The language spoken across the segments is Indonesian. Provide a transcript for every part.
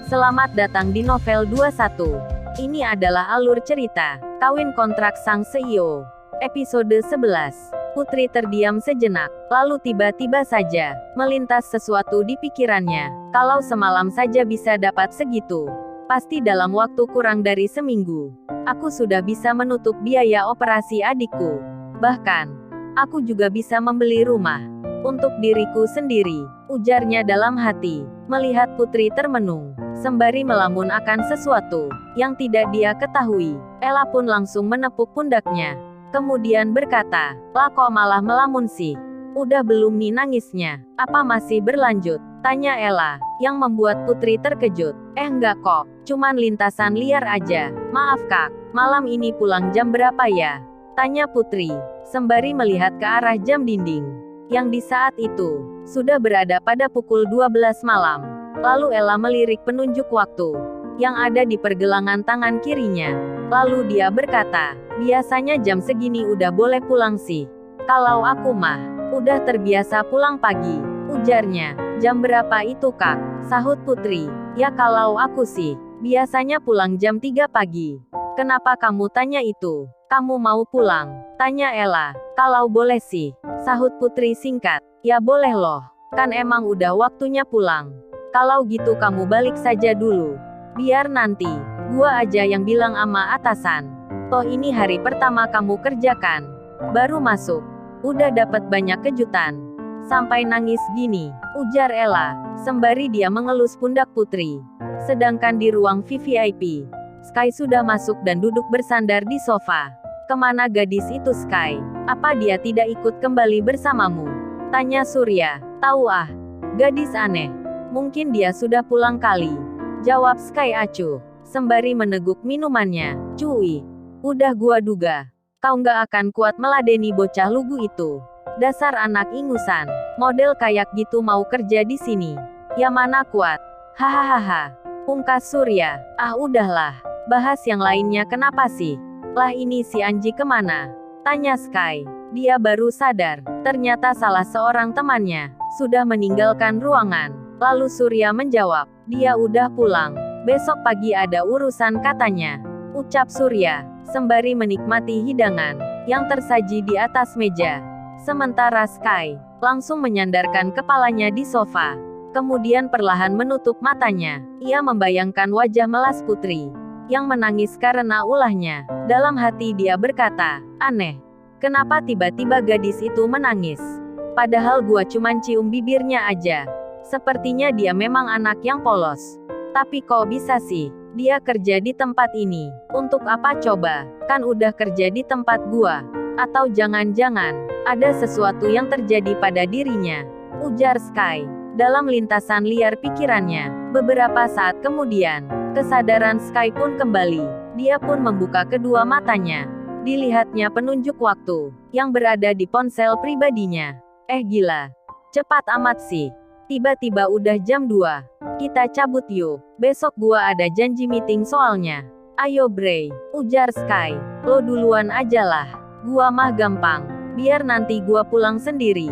Selamat datang di Novel 21. Ini adalah alur cerita Kawin Kontrak Sang CEO. Episode 11. Putri terdiam sejenak, lalu tiba-tiba saja melintas sesuatu di pikirannya. Kalau semalam saja bisa dapat segitu, pasti dalam waktu kurang dari seminggu, aku sudah bisa menutup biaya operasi adikku. Bahkan, aku juga bisa membeli rumah untuk diriku sendiri, ujarnya dalam hati. Melihat Putri termenung, sembari melamun akan sesuatu yang tidak dia ketahui, Ella pun langsung menepuk pundaknya. Kemudian berkata, "Lah kok malah melamun sih? Udah belum nih nangisnya? Apa masih berlanjut?" Tanya Ella, yang membuat Putri terkejut. Enggak kok, cuman lintasan liar aja. Maaf kak, malam ini pulang jam berapa ya?" Tanya Putri, sembari melihat ke arah jam dinding, yang di saat itu sudah berada pada pukul 12 malam. Lalu Ella melirik penunjuk waktu yang ada di pergelangan tangan kirinya. Lalu dia berkata, "Biasanya jam segini udah boleh pulang sih. Kalau aku mah udah terbiasa pulang pagi," ujarnya. "Jam berapa itu kak?" sahut Putri. "Ya kalau aku sih biasanya pulang jam 3 pagi. Kenapa kamu tanya itu? Kamu mau pulang?" tanya Ella. "Kalau boleh sih," sahut Putri singkat. "Ya boleh loh, kan emang udah waktunya pulang. Kalau gitu kamu balik saja dulu. Biar nanti gua aja yang bilang ama atasan. Toh ini hari pertama kamu kerjakan. Baru masuk, udah dapat banyak kejutan. Sampai nangis gini," ujar Ella, sembari dia mengelus pundak Putri. Sedangkan di ruang VVIP, Sky sudah masuk dan duduk bersandar di sofa. "Kemana gadis itu Sky? Apa dia tidak ikut kembali bersamamu?" tanya Surya. "Tahu ah, gadis aneh. Mungkin dia sudah pulang kali," jawab Sky acuh, sembari meneguk minumannya. "Cuy, udah gua duga, kau nggak akan kuat meladeni bocah lugu itu. Dasar anak ingusan, model kayak gitu mau kerja di sini. Ya mana kuat. Hahaha," pungkas Surya. "Ah udahlah, bahas yang lainnya kenapa sih? Lah ini si Anji kemana?" tanya Sky. Dia baru sadar, ternyata salah seorang temannya sudah meninggalkan ruangan. Lalu Surya menjawab, "Dia udah pulang. Besok pagi ada urusan katanya," ucap Surya, sembari menikmati hidangan yang tersaji di atas meja. Sementara Sky langsung menyandarkan kepalanya di sofa. Kemudian perlahan menutup matanya. Ia membayangkan wajah melas Putri yang menangis karena ulahnya. Dalam hati dia berkata, "Aneh. Kenapa tiba-tiba gadis itu menangis? Padahal gua cuman cium bibirnya aja. Sepertinya dia memang anak yang polos. Tapi kok bisa sih dia kerja di tempat ini? Untuk apa coba? Kan udah kerja di tempat gua. Atau jangan-jangan ada sesuatu yang terjadi pada dirinya?" ujar Sky dalam lintasan liar pikirannya. Beberapa saat kemudian, kesadaran Sky pun kembali. Dia pun membuka kedua matanya. Dilihatnya penunjuk waktu yang berada di ponsel pribadinya. Gila. Cepat amat sih. Tiba-tiba udah jam 2. Kita cabut yuk. Besok gua ada janji meeting soalnya. "Ayo Bray," ujar Sky. "Lo duluan aja lah. Gua mah gampang. Biar nanti gua pulang sendiri,"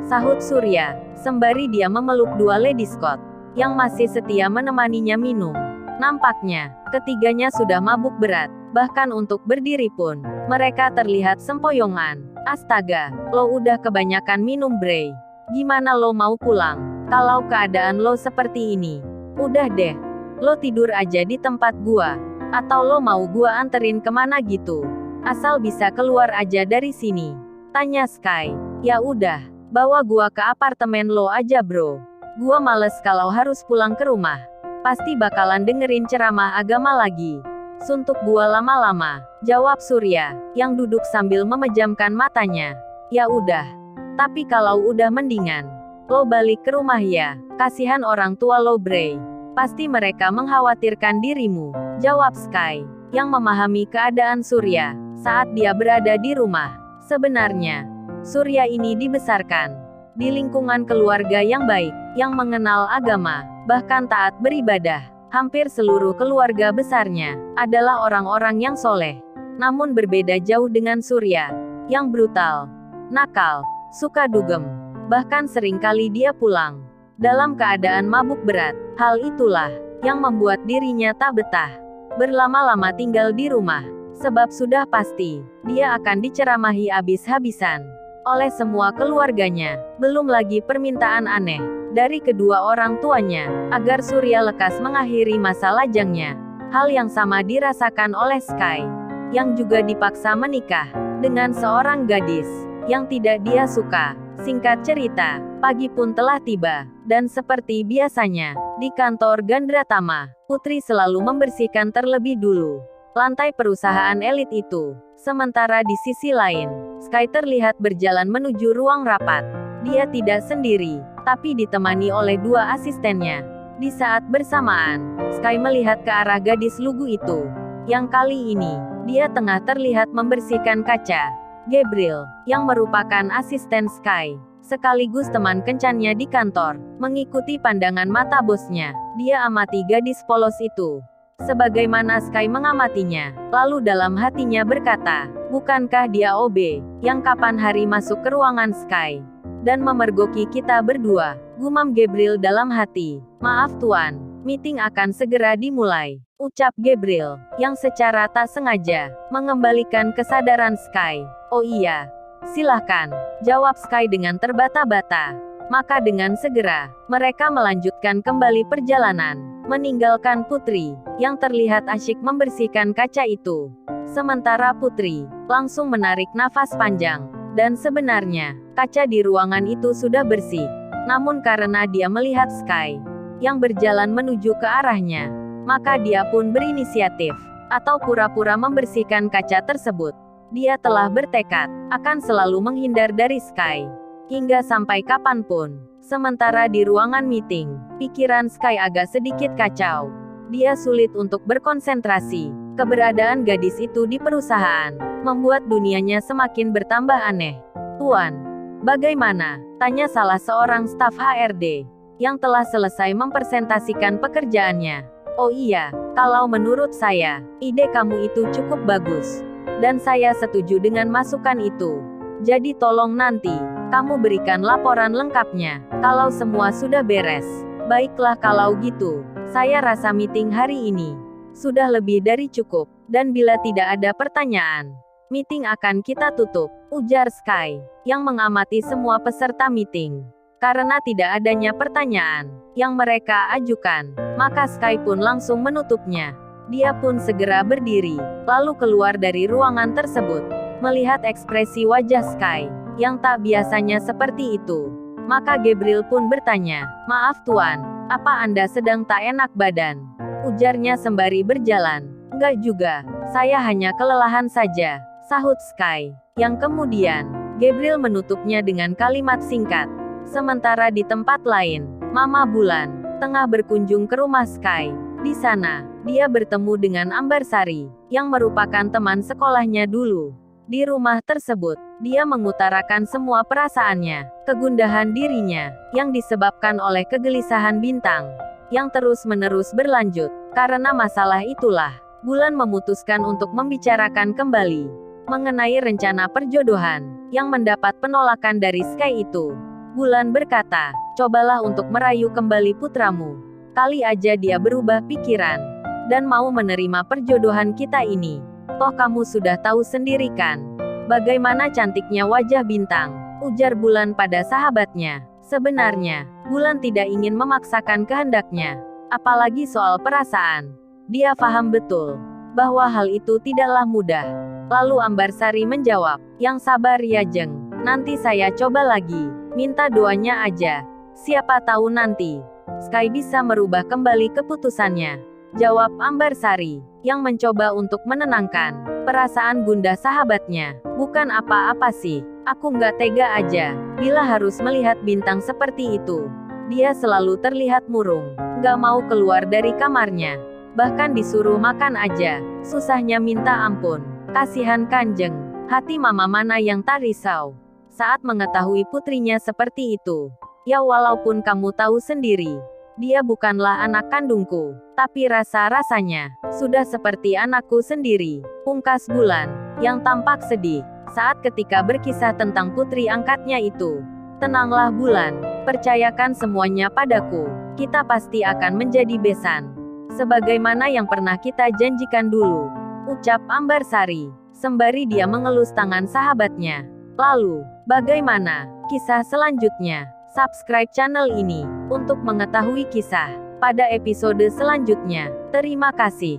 sahut Surya, sembari dia memeluk dua lady Scott yang masih setia menemaninya minum. Nampaknya, ketiganya sudah mabuk berat. Bahkan untuk berdiri pun, mereka terlihat sempoyongan. "Astaga, lo udah kebanyakan minum Bray. Gimana lo mau pulang kalau keadaan lo seperti ini? Udah deh, lo tidur aja di tempat gua. Atau lo mau gua anterin kemana gitu? Asal bisa keluar aja dari sini," tanya Sky. "Ya udah, bawa gua ke apartemen lo aja bro. Gua males kalau harus pulang ke rumah. Pasti bakalan dengerin ceramah agama lagi. Suntuk gua lama-lama," jawab Surya, yang duduk sambil memejamkan matanya. "Ya udah. Tapi kalau udah mendingan, lo balik ke rumah ya. Kasihan orang tua lo Bray. Pasti mereka mengkhawatirkan dirimu," jawab Sky, yang memahami keadaan Surya saat dia berada di rumah. Sebenarnya, Surya ini dibesarkan di lingkungan keluarga yang baik, yang mengenal agama, bahkan taat beribadah. Hampir seluruh keluarga besarnya adalah orang-orang yang soleh. Namun berbeda jauh dengan Surya, yang brutal, nakal, suka dugem. Bahkan seringkali dia pulang dalam keadaan mabuk berat. Hal itulah yang membuat dirinya tak betah berlama-lama tinggal di rumah. Sebab sudah pasti, dia akan diceramahi habis-habisan oleh semua keluarganya. Belum lagi permintaan aneh dari kedua orang tuanya, agar Surya lekas mengakhiri masa lajangnya. Hal yang sama dirasakan oleh Sky, yang juga dipaksa menikah dengan seorang gadis yang tidak dia suka. Singkat cerita, pagi pun telah tiba, dan seperti biasanya, di kantor Gandratama, Putri selalu membersihkan terlebih dulu lantai perusahaan elit itu. Sementara di sisi lain, Sky terlihat berjalan menuju ruang rapat. Dia tidak sendiri, tapi ditemani oleh dua asistennya. Di saat bersamaan, Sky melihat ke arah gadis lugu itu. Yang kali ini, dia tengah terlihat membersihkan kaca. Gabriel, yang merupakan asisten Sky, sekaligus teman kencannya di kantor, mengikuti pandangan mata bosnya. Dia amati gadis polos itu sebagaimana Sky mengamatinya, lalu dalam hatinya berkata, bukankah dia OB, yang kapan hari masuk ke ruangan Sky dan memergoki kita berdua? Gumam Gabriel dalam hati. Maaf tuan, meeting akan segera dimulai, ucap Gabriel, yang secara tak sengaja mengembalikan kesadaran Sky. Oh iya, silahkan, jawab Sky dengan terbata-bata. Maka dengan segera, mereka melanjutkan kembali perjalanan, meninggalkan Putri, yang terlihat asyik membersihkan kaca itu. Sementara Putri, langsung menarik nafas panjang, dan sebenarnya, kaca di ruangan itu sudah bersih. Namun karena dia melihat Sky, yang berjalan menuju ke arahnya, maka dia pun berinisiatif, atau pura-pura membersihkan kaca tersebut. Dia telah bertekad, akan selalu menghindar dari Sky, hingga sampai kapanpun. Sementara di ruangan meeting, pikiran Sky agak sedikit kacau. Dia sulit untuk berkonsentrasi. Keberadaan gadis itu di perusahaan membuat dunianya semakin bertambah aneh. Tuan, bagaimana? Tanya salah seorang staf HRD yang telah selesai mempresentasikan pekerjaannya. Oh iya, kalau menurut saya, ide kamu itu cukup bagus. Dan saya setuju dengan masukan itu. Jadi tolong nanti, kamu berikan laporan lengkapnya, kalau semua sudah beres. Baiklah kalau gitu, saya rasa meeting hari ini sudah lebih dari cukup, dan bila tidak ada pertanyaan, meeting akan kita tutup, ujar Sky, yang mengamati semua peserta meeting. Karena tidak adanya pertanyaan yang mereka ajukan, maka Sky pun langsung menutupnya. Dia pun segera berdiri, lalu keluar dari ruangan tersebut. Melihat ekspresi wajah Sky yang tak biasanya seperti itu, maka Gabriel pun bertanya, maaf tuan, apa Anda sedang tak enak badan? Ujarnya sembari berjalan. Enggak juga, saya hanya kelelahan saja, sahut Sky. Yang kemudian, Gabriel menutupnya dengan kalimat singkat. Sementara di tempat lain, Mama Bulan tengah berkunjung ke rumah Sky. Di sana, dia bertemu dengan Ambarsari, yang merupakan teman sekolahnya dulu. Di rumah tersebut, dia mengutarakan semua perasaannya, kegundahan dirinya, yang disebabkan oleh kegelisahan Bintang, yang terus-menerus berlanjut. Karena masalah itulah, Bulan memutuskan untuk membicarakan kembali mengenai rencana perjodohan, yang mendapat penolakan dari Sky itu. Bulan berkata, cobalah untuk merayu kembali putramu. Kali aja dia berubah pikiran, dan mau menerima perjodohan kita ini. Toh kamu sudah tahu sendiri kan, bagaimana cantiknya wajah Bintang, ujar Bulan pada sahabatnya. Sebenarnya, Bulan tidak ingin memaksakan kehendaknya, apalagi soal perasaan. Dia paham betul bahwa hal itu tidaklah mudah. Lalu Ambarsari menjawab, yang sabar ya Jeng, nanti saya coba lagi, minta doanya aja. Siapa tahu nanti Sky bisa merubah kembali keputusannya, jawab Ambarsari, yang mencoba untuk menenangkan perasaan gundah sahabatnya. Bukan apa-apa sih, aku nggak tega aja, bila harus melihat Bintang seperti itu. Dia selalu terlihat murung, nggak mau keluar dari kamarnya, bahkan disuruh makan aja, susahnya minta ampun. Kasihan Kanjeng, hati mama mana yang tak risau saat mengetahui putrinya seperti itu. Ya walaupun kamu tahu sendiri, dia bukanlah anak kandungku, tapi rasa-rasanya sudah seperti anakku sendiri, pungkas Bulan, yang tampak sedih saat ketika berkisah tentang putri angkatnya itu. Tenanglah Bulan, percayakan semuanya padaku, kita pasti akan menjadi besan. Sebagaimana yang pernah kita janjikan dulu, ucap Ambarsari, sembari dia mengelus tangan sahabatnya. Lalu, bagaimana kisah selanjutnya? Subscribe channel ini untuk mengetahui kisah pada episode selanjutnya. Terima kasih.